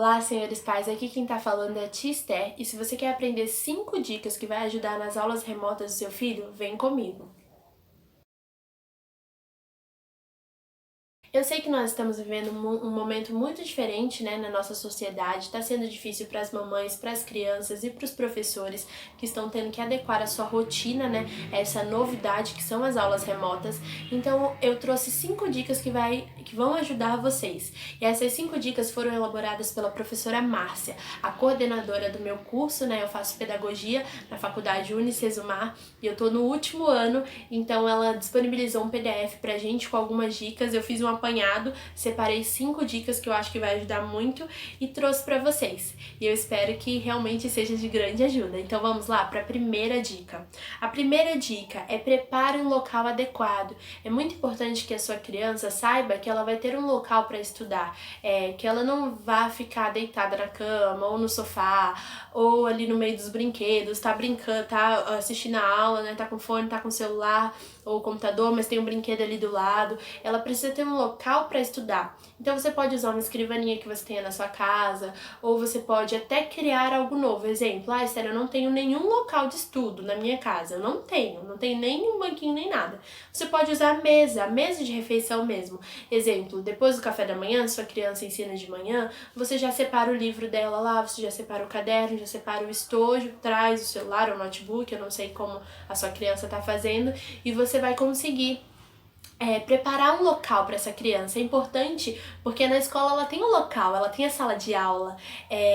Olá, senhores pais, aqui quem tá falando é a Tia Esther, e se você quer aprender 5 dicas que vai ajudar nas aulas remotas do seu filho, vem comigo. Eu sei que nós estamos vivendo um momento muito diferente, né, na nossa sociedade. Está sendo difícil para as mamães, para as crianças e para os professores que estão tendo que adequar a sua rotina, né, a essa novidade que são as aulas remotas. Então, eu trouxe 5 dicas que vão ajudar vocês. E essas 5 dicas foram elaboradas pela professora Márcia, a coordenadora do meu curso, né? Eu faço pedagogia na faculdade Unicesumar e eu tô no último ano, então ela disponibilizou um PDF pra gente com algumas dicas. Eu fiz um apanhado, separei 5 dicas que eu acho que vai ajudar muito e trouxe pra vocês. E eu espero que realmente seja de grande ajuda. Então vamos lá para a primeira dica. A primeira dica é prepare um local adequado. É muito importante que a sua criança saiba que ela vai ter um local para estudar, que ela não vá ficar deitada na cama ou no sofá ou ali no meio dos brinquedos, tá brincando, tá assistindo a aula, né, tá com fone, tá com celular ou computador, mas tem um brinquedo ali do lado. Ela precisa ter um local para estudar. Então você pode usar uma escrivaninha que você tenha na sua casa, ou você pode até criar algo novo. Exemplo, Esther, eu não tenho nenhum local de estudo na minha casa. Eu não tenho nem um banquinho nem nada. Você pode usar a mesa de refeição mesmo. Exemplo, depois do café da manhã, sua criança ensina de manhã, você já separa o livro dela lá, você já separa o caderno, já separa o estojo, traz o celular ou o notebook, eu não sei como a sua criança tá fazendo, e você vai conseguir preparar um local para essa criança. É importante porque na escola ela tem um local, ela tem a sala de aula.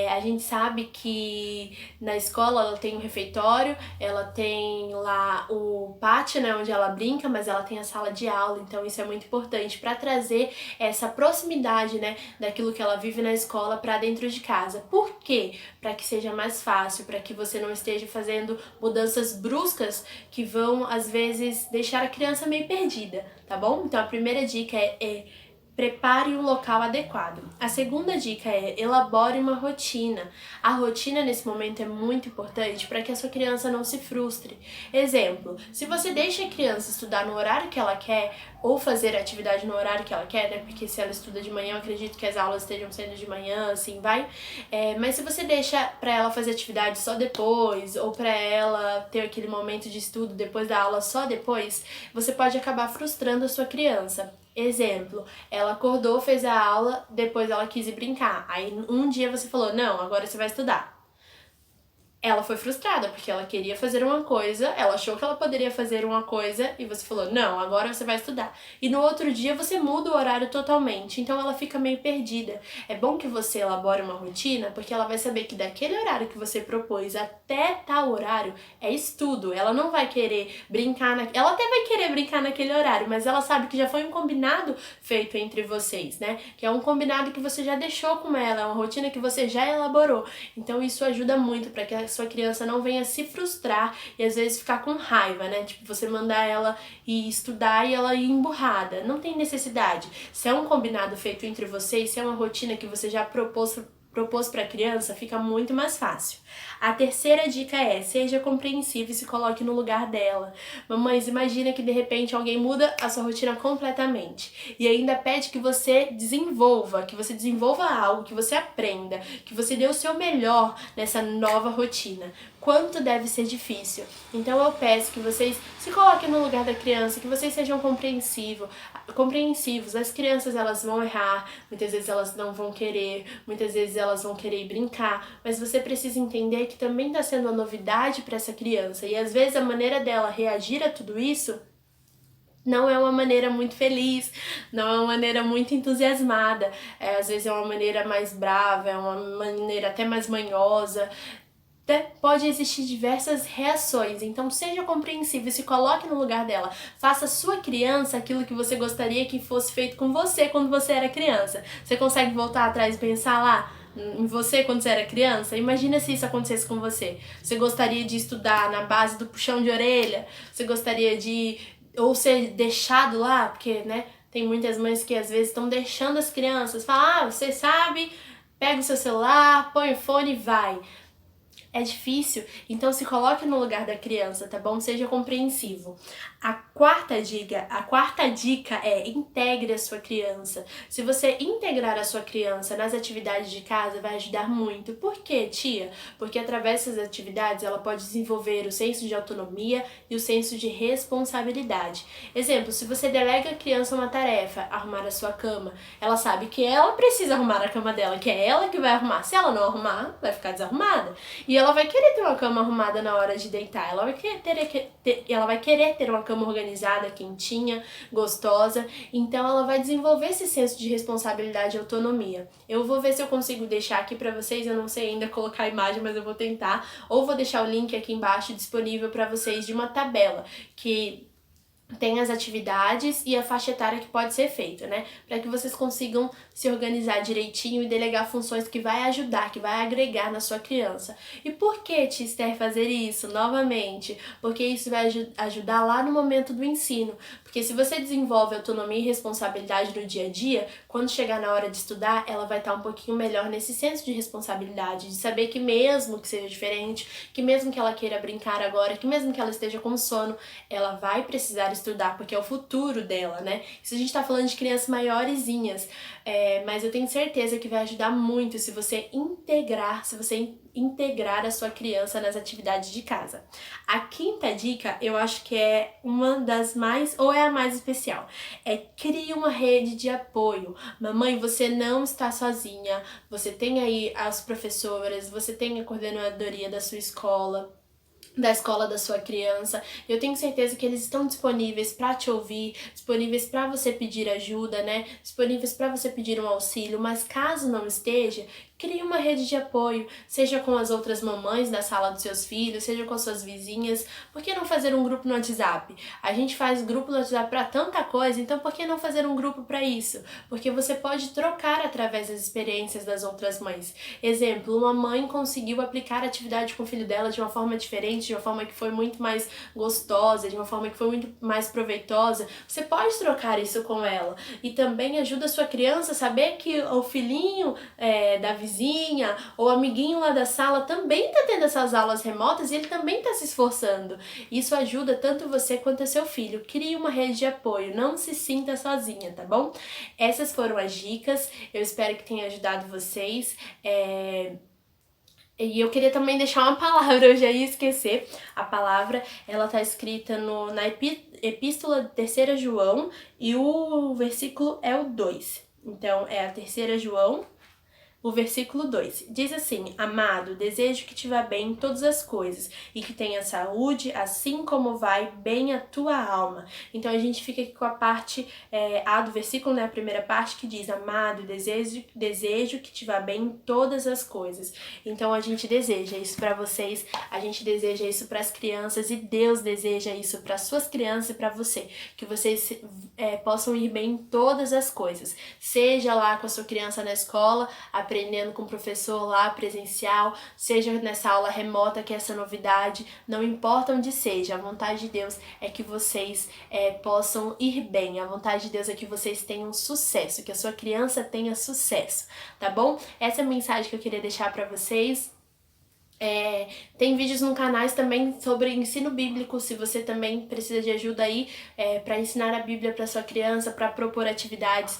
A gente sabe que na escola ela tem um refeitório, ela tem lá o pátio, né, onde ela brinca, mas ela tem a sala de aula. Então isso é muito importante para trazer essa proximidade, né, daquilo que ela vive na escola para dentro de casa. Por quê? Para que seja mais fácil, para que você não esteja fazendo mudanças bruscas que vão às vezes deixar a criança meio perdida, tá bom? Então a primeira dica é prepare um local adequado. A segunda dica é elabore uma rotina. A rotina nesse momento é muito importante para que a sua criança não se frustre. Exemplo, se você deixa a criança estudar no horário que ela quer ou fazer atividade no horário que ela quer, né? Porque se ela estuda de manhã, eu acredito que as aulas estejam sendo de manhã, assim vai. Mas se você deixa para ela fazer atividade só depois, ou para ela ter aquele momento de estudo depois da aula só depois, você pode acabar frustrando a sua criança. Exemplo, ela acordou, fez a aula, depois ela quis ir brincar. Aí um dia você falou, não, agora você vai estudar. Ela foi frustrada, porque ela queria fazer uma coisa, ela achou que ela poderia fazer uma coisa e você falou, não, agora você vai estudar. E no outro dia você muda o horário totalmente, então ela fica meio perdida. É bom que você elabore uma rotina, porque ela vai saber que daquele horário que você propôs até tal horário é estudo. Ela não vai querer brincar, ela até vai querer brincar naquele horário, mas ela sabe que já foi um combinado feito entre vocês, né? Que é um combinado que você já deixou com ela, é uma rotina que você já elaborou. Então isso ajuda muito para que a sua criança não venha se frustrar e às vezes ficar com raiva, né? Tipo, você mandar ela ir estudar e ela ir emburrada. Não tem necessidade. Se é um combinado feito entre vocês, se é uma rotina que você já propôs para a criança, fica muito mais fácil. A terceira dica é, seja compreensiva e se coloque no lugar dela. Mamães, imagina que de repente alguém muda a sua rotina completamente e ainda pede que você desenvolva algo, que você aprenda, que você dê o seu melhor nessa nova rotina. Quanto deve ser difícil. Então eu peço que vocês se coloquem no lugar da criança, que vocês sejam compreensivos. As crianças, elas vão errar, muitas vezes elas não vão querer, muitas vezes elas vão querer brincar, mas você precisa entender que também está sendo uma novidade para essa criança e às vezes a maneira dela reagir a tudo isso não é uma maneira muito feliz, não é uma maneira muito entusiasmada, às vezes é uma maneira mais brava, é uma maneira até mais manhosa. Pode existir diversas reações, então seja compreensivo e se coloque no lugar dela. Faça a sua criança aquilo que você gostaria que fosse feito com você quando você era criança. Você consegue voltar atrás e pensar lá em você quando você era criança? Imagina se isso acontecesse com você. Você gostaria de estudar na base do puxão de orelha? Você gostaria de ou ser deixado lá? Porque, né, tem muitas mães que às vezes estão deixando as crianças. Falam, você sabe, pega o seu celular, põe o fone e vai. É difícil, então se coloque no lugar da criança, tá bom? Seja compreensivo. A quarta dica é integre a sua criança. Se você integrar a sua criança nas atividades de casa, vai ajudar muito. Por quê, tia? Porque através dessas atividades ela pode desenvolver o senso de autonomia e o senso de responsabilidade. Exemplo, se você delega à criança uma tarefa, arrumar a sua cama, ela sabe que ela precisa arrumar a cama dela, que é ela que vai arrumar. Se ela não arrumar, vai ficar desarrumada. E ela vai querer ter uma cama arrumada na hora de deitar. Ela vai querer ter uma cama organizada, quentinha, gostosa. Então ela vai desenvolver esse senso de responsabilidade e autonomia. Eu vou ver se eu consigo deixar aqui pra vocês. Eu não sei ainda colocar a imagem, mas eu vou tentar. Ou vou deixar o link aqui embaixo disponível pra vocês de uma tabela que tem as atividades e a faixa etária que pode ser feita, né? Para que vocês consigam se organizar direitinho e delegar funções que vai ajudar, que vai agregar na sua criança. E por que, tia Esther, fazer isso? Novamente, porque isso vai ajudar lá no momento do ensino. Porque se você desenvolve autonomia e responsabilidade no dia a dia, quando chegar na hora de estudar, ela vai estar um pouquinho melhor nesse senso de responsabilidade, de saber que mesmo que seja diferente, que mesmo que ela queira brincar agora, que mesmo que ela esteja com sono, ela vai precisar estudar, porque é o futuro dela, né? Isso a gente tá falando de crianças maiorzinhas, mas eu tenho certeza que vai ajudar muito se você integrar a sua criança nas atividades de casa. A quinta dica, eu acho que é uma das mais, ou é a mais especial, crie uma rede de apoio. Mamãe, você não está sozinha, você tem aí as professoras, você tem a coordenadoria da sua escola, da escola da sua criança. Eu tenho certeza que eles estão disponíveis para te ouvir, disponíveis para você pedir ajuda, né? Disponíveis para você pedir um auxílio, mas caso não esteja, crie uma rede de apoio, seja com as outras mamães da sala dos seus filhos, seja com as suas vizinhas. Por que não fazer um grupo no WhatsApp? A gente faz grupo no WhatsApp para tanta coisa, então por que não fazer um grupo para isso? Porque você pode trocar através das experiências das outras mães. Exemplo, uma mãe conseguiu aplicar a atividade com o filho dela de uma forma diferente, de uma forma que foi muito mais gostosa, de uma forma que foi muito mais proveitosa. Você pode trocar isso com ela. E também ajuda a sua criança a saber que o filhinho da vizinha ou amiguinho lá da sala também tá tendo essas aulas remotas e ele também tá se esforçando. Isso ajuda tanto você quanto o seu filho. Crie uma rede de apoio, não se sinta sozinha, tá bom? Essas foram as dicas, eu espero que tenha ajudado vocês. E eu queria também deixar uma palavra, eu já ia esquecer. A palavra, ela tá escrita na Epístola de 3 João e o versículo é o 2. Então, é a 3 João, o versículo 2 diz assim: Amado, desejo que te vá bem em todas as coisas e que tenha saúde, assim como vai bem a tua alma. Então a gente fica aqui com a parte A do versículo, né, a primeira parte que diz: Amado, desejo que te vá bem em todas as coisas. Então a gente deseja isso para vocês, a gente deseja isso para as crianças e Deus deseja isso para suas crianças e para você, que vocês possam ir bem em todas as coisas, seja lá com a sua criança na escola, aprendendo com o professor lá presencial, seja nessa aula remota, que é essa novidade, não importa onde seja, a vontade de Deus é que vocês possam ir bem, a vontade de Deus é que vocês tenham sucesso, que a sua criança tenha sucesso, tá bom? Essa é a mensagem que eu queria deixar para vocês. Tem vídeos no canal também sobre ensino bíblico, se você também precisa de ajuda aí para ensinar a Bíblia para sua criança, para propor atividades.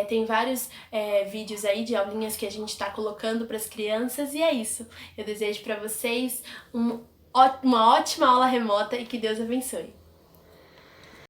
Tem vários vídeos aí de aulinhas que a gente está colocando para as crianças e é isso. Eu desejo para vocês uma ótima aula remota e que Deus abençoe.